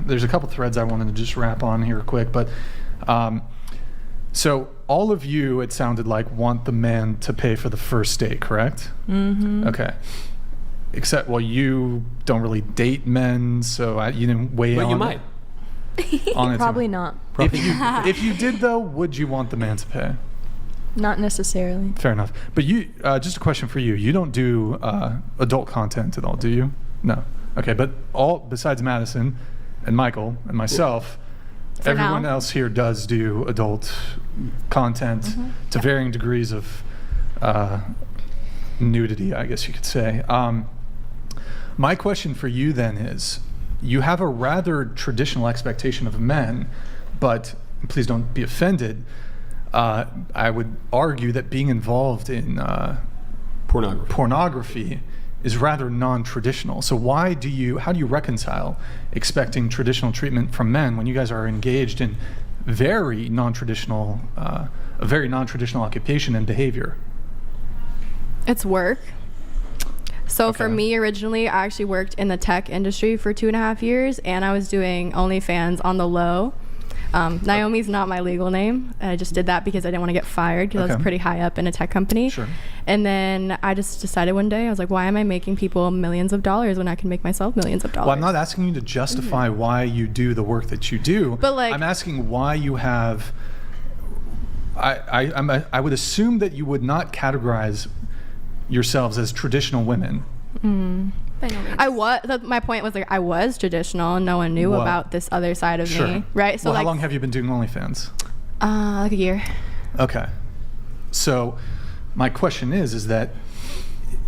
there's a couple threads I wanted to just wrap on here quick, but so all of you, it sounded like, want the man to pay for the first date, correct? Mm-hmm. Okay. Except, well, you don't really date men, so you didn't weigh Well, on you might. on it. Probably not. If you did, though, would you want the man to pay? Not necessarily. Fair enough. But you, just a question for you. You don't do adult content at all, do you? No. Okay, but all besides Madison and Michael and myself, everyone else here does do adult content to varying degrees of nudity, I guess you could say. My question for you then is, you have a rather traditional expectation of men, but please don't be offended. I would argue that being involved in pornography is rather non-traditional. So how do you reconcile expecting traditional treatment from men when you guys are engaged in a very non-traditional occupation and behavior? It's work. So for me, originally, I actually worked in the tech industry for 2.5 years, and I was doing OnlyFans on the low. Naomi's not my legal name. I just did that because I didn't want to get fired, because I was pretty high up in a tech company. Sure. And then I just decided one day, I was like, why am I making people millions of dollars when I can make myself millions of dollars? Well, I'm not asking you to justify why you do the work that you do. But I'm asking why you have. I would assume that you would not categorize yourselves as traditional women. My point was, like, I was traditional and no one knew about this other side of me, right? So how long have you been doing OnlyFans? Like a year. Okay. So my question is that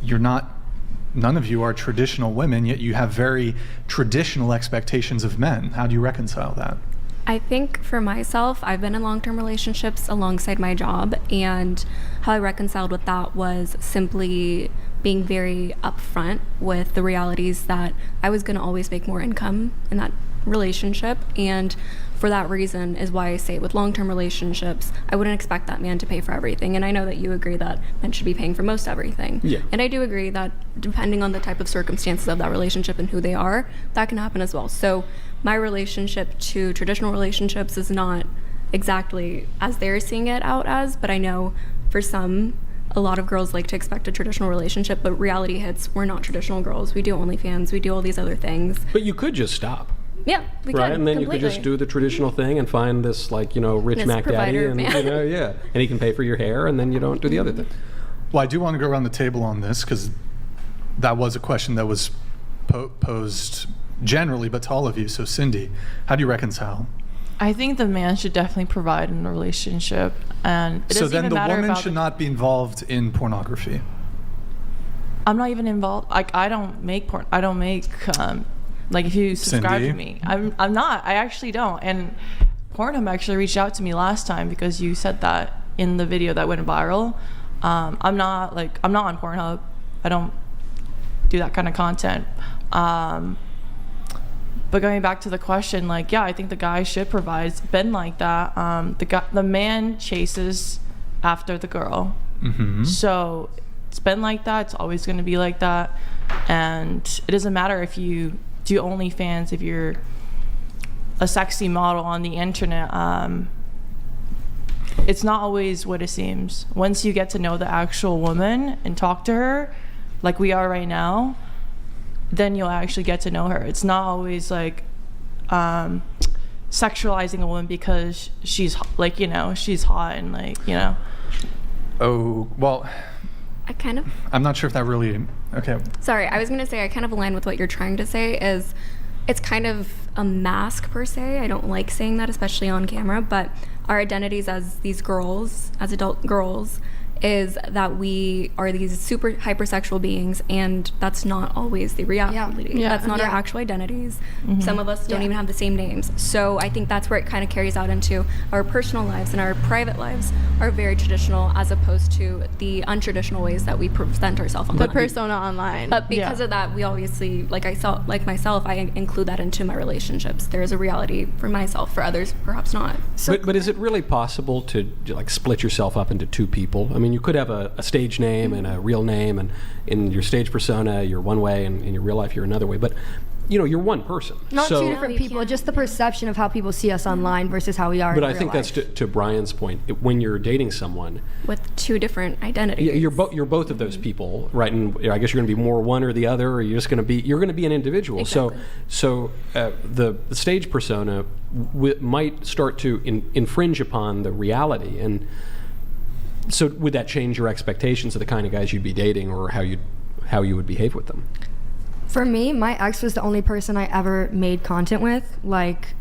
none of you are traditional women, yet you have very traditional expectations of men. How do you reconcile that? I think for myself, I've been in long-term relationships alongside my job, and how I reconciled with that was simply being very upfront with the realities that I was going to always make more income in that relationship. And for that reason is why I say with long-term relationships, I wouldn't expect that man to pay for everything. And I know that you agree that men should be paying for most everything. Yeah. And I do agree that depending on the type of circumstances of that relationship and who they are, that can happen as well. So my relationship to traditional relationships is not exactly as they're seeing it out as, but I know for some, a lot of girls like to expect a traditional relationship, but reality hits, we're not traditional girls. We do OnlyFans, we do all these other things. But you could just stop. Yeah, we right, could, and then completely. You could just do the traditional thing and find this, like, rich This Mac Daddy, and and he can pay for your hair, and then you don't do the other thing. Well, I do want to go around the table on this, because that was a question that was posed generally, but to all of you. So Cindy, how do you reconcile? I think the man should definitely provide in a relationship, and it so doesn't then even the matter woman about should not be involved in pornography. I'm not even involved. Like, I don't make porn. I don't make like, if you subscribe Cindy? to me, I'm not. I actually don't. And Pornhub actually reached out to me last time because you said that in the video that went viral. I'm not on Pornhub. I don't do that kind of content. But going back to the question, like, yeah, I think the guy should provide. It's been like that. The man chases after the girl. Mm-hmm. So it's been like that. It's always going to be like that. And it doesn't matter if you do OnlyFans, if you're a sexy model on the internet. It's not always what it seems. Once you get to know the actual woman and talk to her, like we are right now, then you'll actually get to know her. It's not always like sexualizing a woman because she's like, she's hot and like, Oh, well, I'm not sure if that really, okay. Sorry, I was going to say, I kind of align with what you're trying to say, is it's kind of a mask per se. I don't like saying that, especially on camera, but our identities as these girls, as adult girls, is that we are these super hypersexual beings, and that's not always the reality. Yeah. That's not our actual identities. Mm-hmm. Some of us don't even have the same names. So I think that's where it kind of carries out into our personal lives, and our private lives are very traditional as opposed to the untraditional ways that we present ourselves online. The persona online. But because of that, we obviously, like myself, I include that into my relationships. There is a reality for myself, for others, perhaps not. So, but is it really possible to like split yourself up into two people? I mean, you could have a stage name and a real name, and in your stage persona, you're one way, and in your real life, you're another way. But you're one person. Not so, two different people, just the perception of how people see us online versus how we are But in I real think life. that's to Brian's point. When you're dating someone, with two different identities. you're both of those people, right? And I guess you're going to be more one or the other, or you're going to be an individual. Exactly. So the stage persona might start to infringe upon the reality. And so would that change your expectations of the kind of guys you'd be dating, or how you would behave with them? For me, my ex was the only person I ever made content with, like,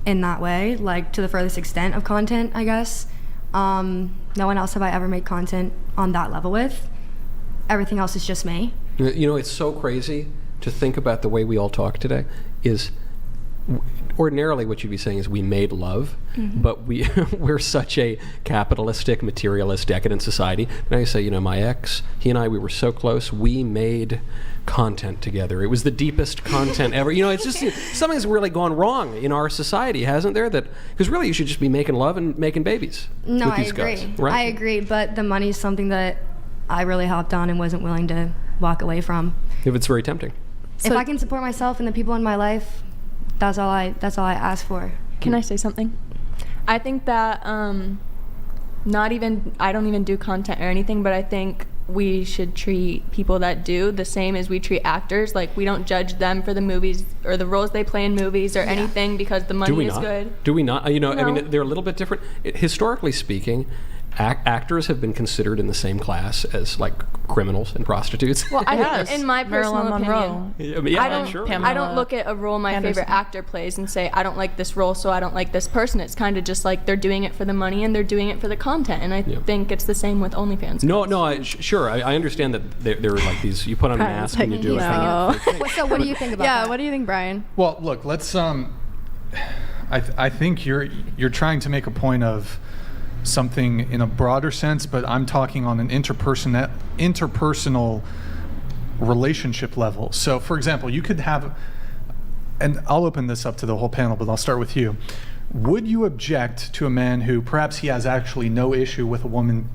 in that way, like, to the furthest extent of content, I guess. No one else have I ever made content on that level with. Everything else is just me. It's so crazy to think about the way we all talk today. Is ordinarily what you'd be saying is we made love, but we're such a capitalistic, materialist, decadent society. Now you say, my ex, he and I, we were so close, we made content together. It was the deepest content ever. It's just something's really gone wrong in our society, hasn't there? Because really you should just be making love and making babies No, with I these agree. guys. Right? I agree, but the money is something that I really hopped on and wasn't willing to walk away from. If it's very tempting. If I can support myself and the people in my life, that's all I ask for. Can I say something? I think that I don't even do content or anything, but I think we should treat people that do the same as we treat actors. Like, we don't judge them for the movies or the roles they play in movies or anything because the money is good. Do we not? I No. mean, they're a little bit different. Historically speaking, actors have been considered in the same class as like criminals and prostitutes. Well, I Yes. think in my personal Marilyn opinion, Monroe. I don't, sure. I don't look at a role my Anderson. favorite actor plays and say, I don't like this role, so I don't like this person. It's kind of just like they're doing it for the money and they're doing it for the content. And I think it's the same with OnlyFans. No, sure. I understand that there are like these, you put on a mask and you do it. No. So what do you think about Yeah, that? what do you think, Brian? Well, look, let's I think you're trying to make a point of something in a broader sense, but I'm talking on an interpersonal relationship level. So, for example, you could have, and I'll open this up to the whole panel, but I'll start with you. Would you object to a man who perhaps he has actually no issue with a woman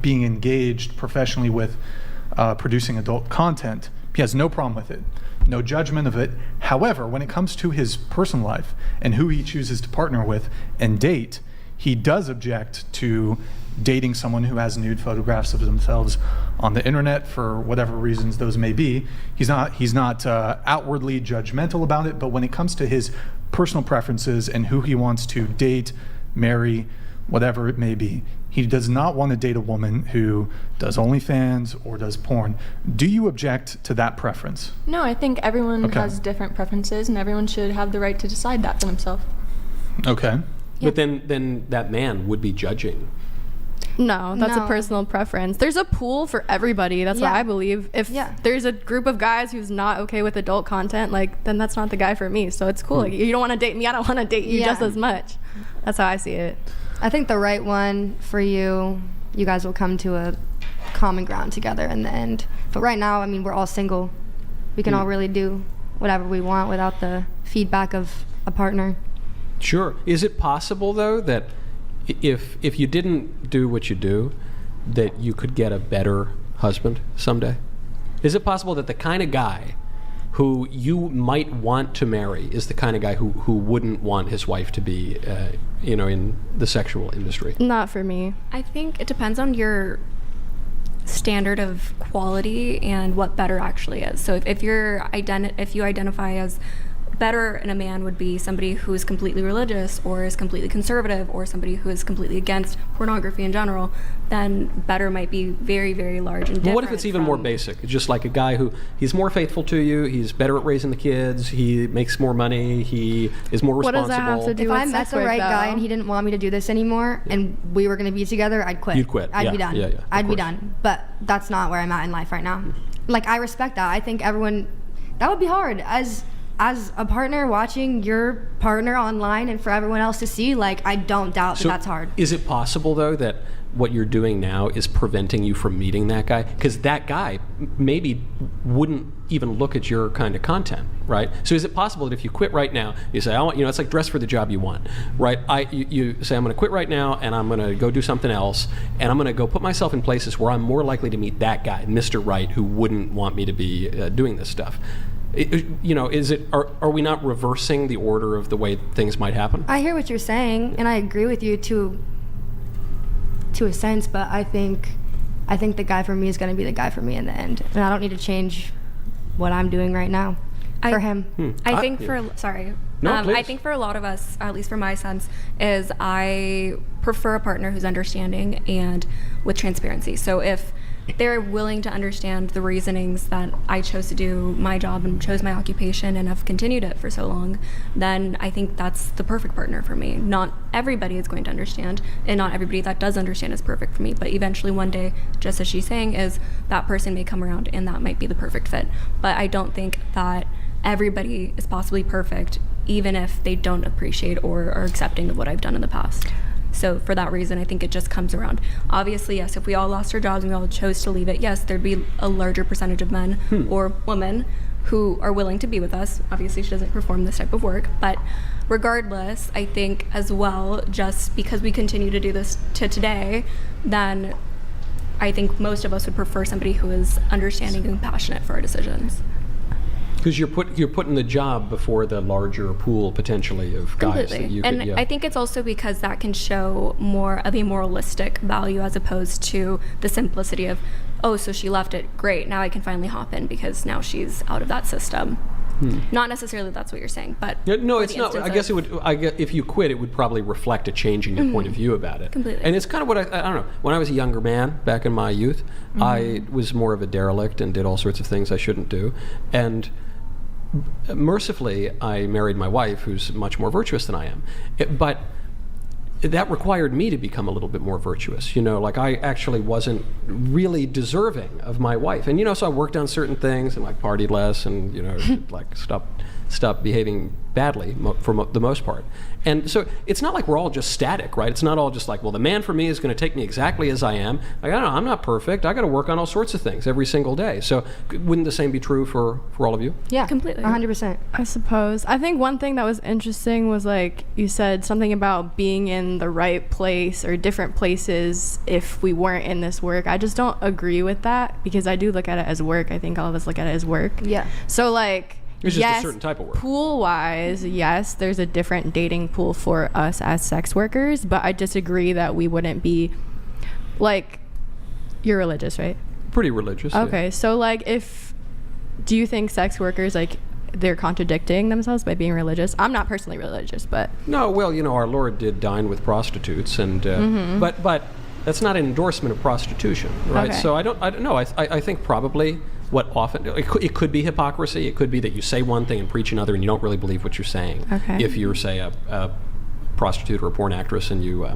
being engaged professionally with producing adult content? He has no problem with it, no judgment of it. However, when it comes to his personal life and who he chooses to partner with and date, he does object to dating someone who has nude photographs of themselves on the internet for whatever reasons those may be. He's not outwardly judgmental about it, but when it comes to his personal preferences and who he wants to date, marry, whatever it may be, he does not want to date a woman who does OnlyFans or does porn. Do you object to that preference? No, I think everyone Okay. has different preferences and everyone should have the right to decide that for themselves. Okay. But then that man would be judging. No, that's a No. personal preference. There's a pool for everybody. That's what Yeah. I believe. If Yeah. there's a group of guys who's not okay with adult content, like, then that's not the guy for me. So it's cool. Like, you don't want to date me, I don't want to date you just as much. That's how I see it. I think the right one for you guys will come to a common ground together in the end. But right now, I mean, we're all single. We can all really do whatever we want without the feedback of a partner. Sure. Is it possible though that if you didn't do what you do, that you could get a better husband someday? Is it possible that the kind of guy who you might want to marry is the kind of guy who wouldn't want his wife to be, in the sexual industry? Not for me. I think it depends on your standard of quality and what better actually is. So if you identify as better in a man would be somebody who is completely religious or is completely conservative or somebody who is completely against pornography in general, then better might be very, very large and different. Well, what if it's even more basic? It's just like a guy who, he's more faithful to you, he's better at raising the kids, he makes more money, he is more What responsible. does that have to do If with I met sex the work, right guy though? and he didn't want me to do this anymore and we were going to be together, I'd quit. You'd quit, I'd yeah, be done. yeah, of I'd be course. done. But that's not where I'm at in life right now. Like, I respect that. I think everyone, that would be hard as a partner watching your partner online and for everyone else to see. Like, I don't doubt that So that's hard. Is it possible, though, that what you're doing now is preventing you from meeting that guy? Because that guy maybe wouldn't even look at your kind of content, right? So is it possible that if you quit right now, you say, I want, it's like dress for the job you want, right? You say, I'm going to quit right now and I'm going to go do something else and I'm going to go put myself in places where I'm more likely to meet that guy, Mr. Right, who wouldn't want me to be doing this stuff. Are we not reversing the order of the way things might happen? I hear what you're saying, and I agree with you to a sense, but I think the guy for me is going to be the guy for me in the end, and I don't need to change what I'm doing right now for him. I think I think for a lot of us, at least for my sense, is I prefer a partner who's understanding and with transparency. So if they're willing to understand the reasonings that I chose to do my job and chose my occupation and have continued it for so long, then I think that's the perfect partner for me. Not everybody is going to understand, and not everybody that does understand is perfect for me, but eventually one day, just as she's saying, is that person may come around and that might be the perfect fit. But I don't think that everybody is possibly perfect, even if they don't appreciate or are accepting of what I've done in the past. So for that reason, I think it just comes around. Obviously, yes, if we all lost our jobs and we all chose to leave it, yes, there'd be a larger percentage of men or women who are willing to be with us. Obviously, she doesn't perform this type of work. But regardless, I think as well, just because we continue to do this to today, then I think most of us would prefer somebody who is understanding and compassionate for our decisions. Because you're putting the job before the larger pool potentially of guys that you could. I think it's also because that can show more of a moralistic value as opposed to the simplicity of, oh, so she left it, great, now I can finally hop in because now she's out of that system. Not necessarily that's what you're saying, but no, it's not. I guess it would. If you quit, it would probably reflect a change in your point of view about it. Completely. And it's kind of what I don't know. When I was a younger man back in my youth, I was more of a derelict and did all sorts of things I shouldn't do, and mercifully, I married my wife, who's much more virtuous than I am. But that required me to become a little bit more virtuous. Like I actually wasn't really deserving of my wife. And, so I worked on certain things and like partied less and, like stopped behaving badly for the most part. And so it's not like we're all just static, right? It's not all just like, well, the man for me is going to take me exactly as I am. Like, I don't know, I'm not perfect. I got to work on all sorts of things every single day. So wouldn't the same be true for all of you? Yeah, completely. 100%. I suppose. I think one thing that was interesting was like you said something about being in the right place or different places if we weren't in this work. I just don't agree with that because I do look at it as work. I think all of us look at it as work. Yeah. So like, it's just a certain type of work. Pool-wise, yes, there's a different dating pool for us as sex workers, but I disagree that we wouldn't be, like, you're religious, right? Pretty religious. Okay, yeah. so, like, do you think sex workers, like, they're contradicting themselves by being religious? I'm not personally religious, but... No, well, our Lord did dine with prostitutes, and but that's not an endorsement of prostitution, right? Okay. So I don't know. I think probably... What often it could be hypocrisy. It could be that you say one thing and preach another, and you don't really believe what you're saying. Okay. If you're, say, a prostitute or a porn actress and you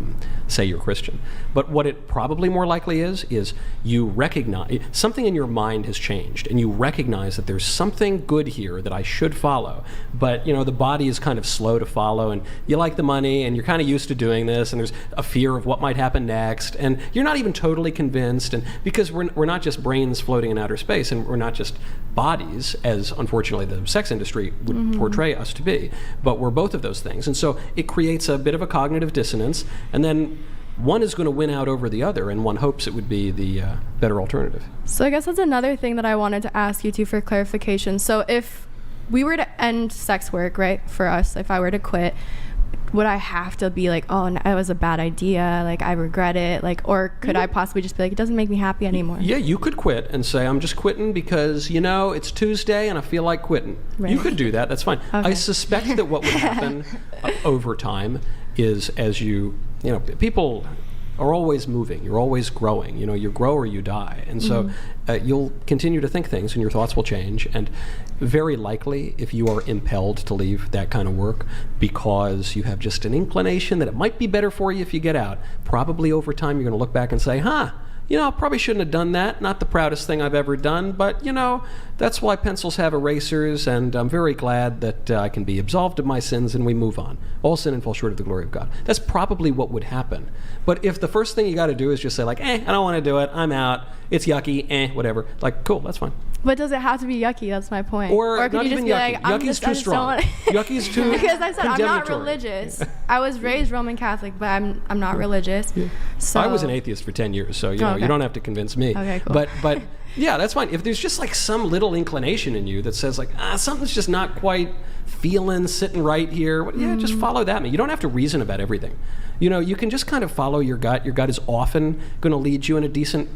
say you're Christian. But what it probably more likely is you recognize something in your mind has changed, and you recognize that there's something good here that I should follow. But the body is kind of slow to follow, and you like the money, and you're kind of used to doing this, and there's a fear of what might happen next, and you're not even totally convinced. And because we're not just brains floating in outer space, and we're not just bodies, as unfortunately the sex industry would portray us to be, but we're both of those things. And so it creates a bit of a cognitive dissonance, and then one is going to win out over the other, and one hopes it would be the better alternative. So I guess that's another thing that I wanted to ask you too for clarification. So if we were to end sex work, right, for us, if I were to quit, would I have to be like, oh, no, it was a bad idea, like I regret it, like, or could I possibly just be like, it doesn't make me happy anymore? Yeah, you could quit and say, I'm just quitting because it's Tuesday and I feel like quitting. Right. You could do that. That's fine. Okay. I suspect that what would happen over time is as people are always moving. You're always growing. You grow or you die. And so you'll continue to think things and your thoughts will change. And very likely, if you are impelled to leave that kind of work because you have just an inclination that it might be better for you if you get out, probably over time you're going to look back and say, I probably shouldn't have done that. Not the proudest thing I've ever done, but, that's why pencils have erasers, and I'm very glad that I can be absolved of my sins and we move on. All sin and fall short of the glory of God. That's probably what would happen. But if the first thing you got to do is just say, like, I don't want to do it, I'm out, it's yucky, whatever, like, cool, that's fine. But does it have to be yucky? That's my point. Or could not you just even be yucky. like, Yucky's too strong. Yucky's too because I said I'm not condemnatory. religious. I was raised Roman Catholic, but I'm not religious. Yeah. So I was an atheist for 10 years, so you You don't have to convince me. Okay, cool. But yeah, that's fine. If there's just like some little inclination in you that says like, something's just not quite sitting right here, well, yeah, just follow that. You don't have to reason about everything. You can just kind of follow your gut. Your gut is often going to lead you in a decent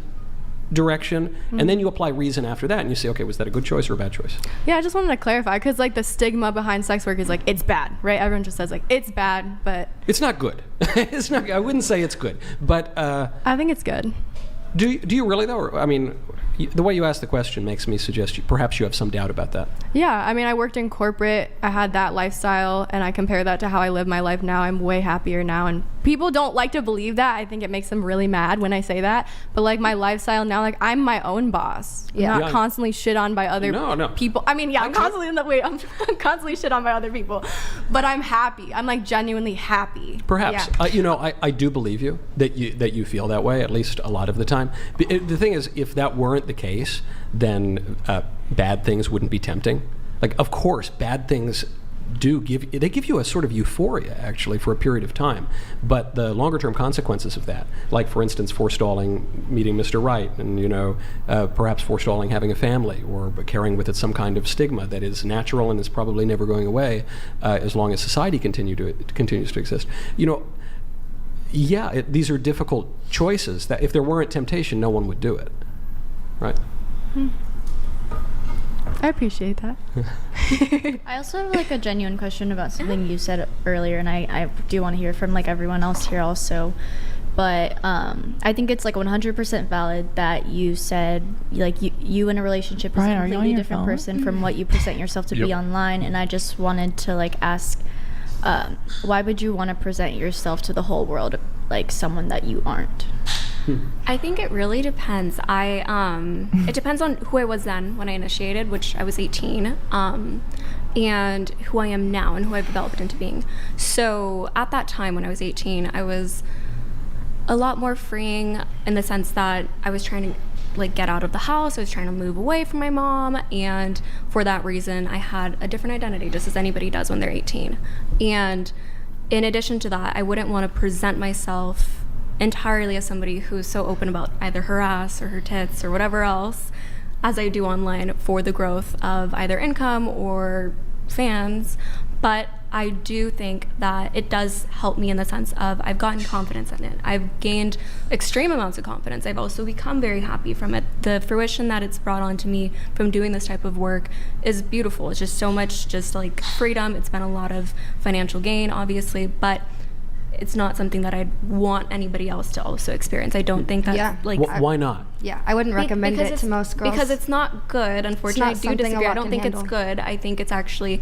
direction, and then you apply reason after that, and you say, okay, was that a good choice or a bad choice? Yeah, I just wanted to clarify, because like the stigma behind sex work is like, it's bad, right? Everyone just says like, it's bad, but It's not good. It's not. I wouldn't say it's good, but I think it's good. do you really though? Or, I mean, the way you ask the question makes me suggest perhaps you have some doubt about that. Yeah, I mean, I worked in corporate. I had that lifestyle, and I compare that to how I live my life now. I'm way happier now, and people don't like to believe that. I think it makes them really mad when I say that. But like my lifestyle now, like I'm my own boss. Yeah. I'm not constantly shit on by other people. I mean, yeah, I'm constantly I'm constantly shit on by other people, but I'm happy. I'm like genuinely happy. Perhaps. Yeah. I do believe you that you feel that way, at least a lot of the time. The thing is, if that weren't the case, then bad things wouldn't be tempting. Like, of course, bad things give you a sort of euphoria, actually, for a period of time. But the longer-term consequences of that, like, for instance, forestalling meeting Mr. Right, and, perhaps forestalling having a family, or carrying with it some kind of stigma that is natural and is probably never going away as long as society continues to exist. These are difficult choices that if there weren't temptation, no one would do it. Right? I appreciate that. I also have like a genuine question about something you said earlier, and I do want to hear from like everyone else here also. But I think it's like 100% valid that you said like you in a relationship is Brian, a are you on completely your different phone? person from what you present yourself to be online, and I just wanted to like ask, why would you want to present yourself to the whole world like someone that you aren't? I think it really depends. It depends on who I was then when I initiated, which I was 18, and who I am now and who I've developed into being. So at that time when I was 18, I was a lot more freeing in the sense that I was trying to like get out of the house. I was trying to move away from my mom, and for that reason I had a different identity, just as anybody does when they're 18. And in addition to that, I wouldn't want to present myself entirely as somebody who's so open about either her ass or her tits or whatever else as I do online for the growth of either income or fans. But I do think that it does help me in the sense of I've gotten confidence in it. I've gained extreme amounts of confidence. I've also become very happy from it. The fruition that it's brought on to me from doing this type of work is beautiful. It's just so much just like freedom. It's been a lot of financial gain, obviously, but it's not something that I'd want anybody else to also experience. I don't think that like why not? Yeah, I wouldn't recommend it to most girls. Because it's not good, unfortunately. It's I not do something disagree. a I lot don't can think handle. it's good. I think it's actually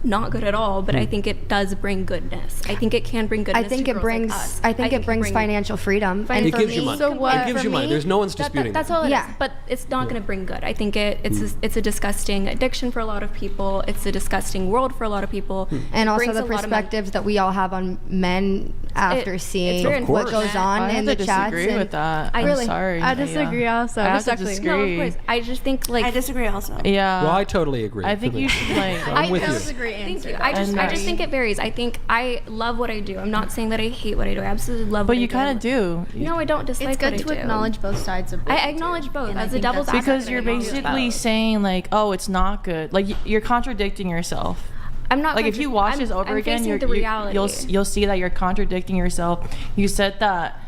not good at all, but I think it does bring goodness. I think it can bring goodness. I think to it girls brings. like us. I think it brings financial freedom. And It for gives you me- money. So what- It gives you money. There's no one's disputing That's that. all it is. Yeah. But it's not going to bring good. I think it's a disgusting addiction for a lot of people. It's a disgusting world for a lot of people. and It also brings the a lot of perspectives that we all have on men after it's seeing very what unfortunate. goes on I in have the to chats. disagree and- with that. I I'm really- sorry. I disagree also. I have to Respectfully. disagree. No, of course. I just think like I disagree also. Yeah. Well, I totally agree. I think you should like. I'm with That you. was a great answer. Thank you. I just think it varies. I think I love what I do. I'm not saying that I hate what I do. I absolutely love But what I you do. kind of do. No, I don't dislike It's what good I to do. acknowledge both sides of. I acknowledge both And I as a think devil's that's- advocate. Because you're I acknowledge basically both. saying like, oh, it's not good. Like you're contradicting yourself. I'm not Like if you watch this over I'm again, facing you're, the reality. you'll see that you're contradicting yourself. You said that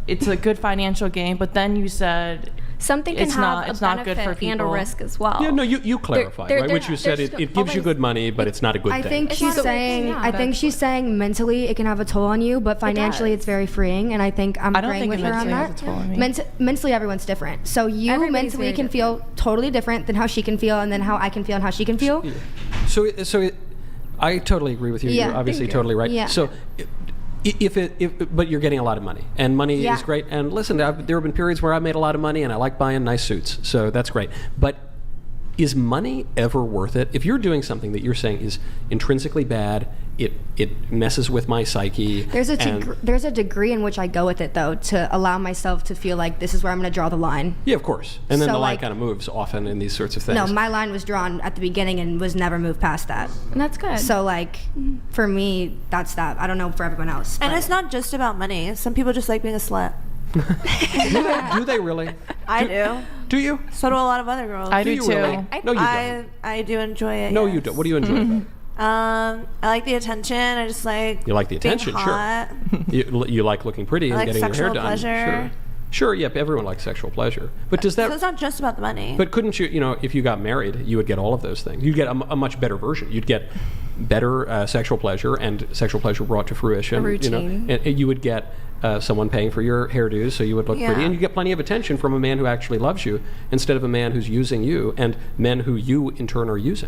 it's a good financial gain, but then you said something can it's have not- a it's not benefit good for and a people. risk as well. Yeah, no, you clarified, right? Which you said it gives you good money, but it's not a good I thing. think It's she's not a- saying. yeah. I think she's saying mentally it can have a toll on you, but financially does. it's very freeing. And I think I'm I don't agreeing think with it her on mentally that. has a toll on me. Mentally, everyone's different. So you Everybody's mentally very can feel totally different than how she can feel, and then how I can feel and how she can feel. I totally agree with you. Yeah. You're obviously Thank you. totally right. Yeah. So, but you're getting a lot of money, and money Yeah. is great. And listen, there have been periods where I made a lot of money, and I like buying nice suits, so that's great. But is money ever worth it? If you're doing something that you're saying is intrinsically bad, it messes with my psyche. There's a degree in which I go with it, though, to allow myself to feel like this is where I'm going to draw the line. Yeah, of course. And then So, the line like- kind of moves often in these sorts of things. No, my line was drawn at the beginning and was never moved past that. And that's good. So, like, for me, that's that. I don't know for everyone else. And but- it's not just about money. Some people just like being a slut. Do they really? I do. Do you? So do a lot of other girls. I do you too. really? No, you I, don't. I do enjoy it. No, yes. you don't. What do you enjoy about it? I like the attention. I just like You like the attention, being sure. hot. You like looking pretty I and like getting your hair sexual done. pleasure. Sure, yep, everyone likes sexual pleasure. But does So that... it's not just about the money. But couldn't you, if you got married, you would get all of those things. You'd get a much better version. You'd get better sexual pleasure and sexual pleasure brought to fruition. A routine. And you would get someone paying for your hairdos so you would look pretty. And you get plenty of attention from a man who actually loves you instead of a man who's using you and men who you, in turn, are using.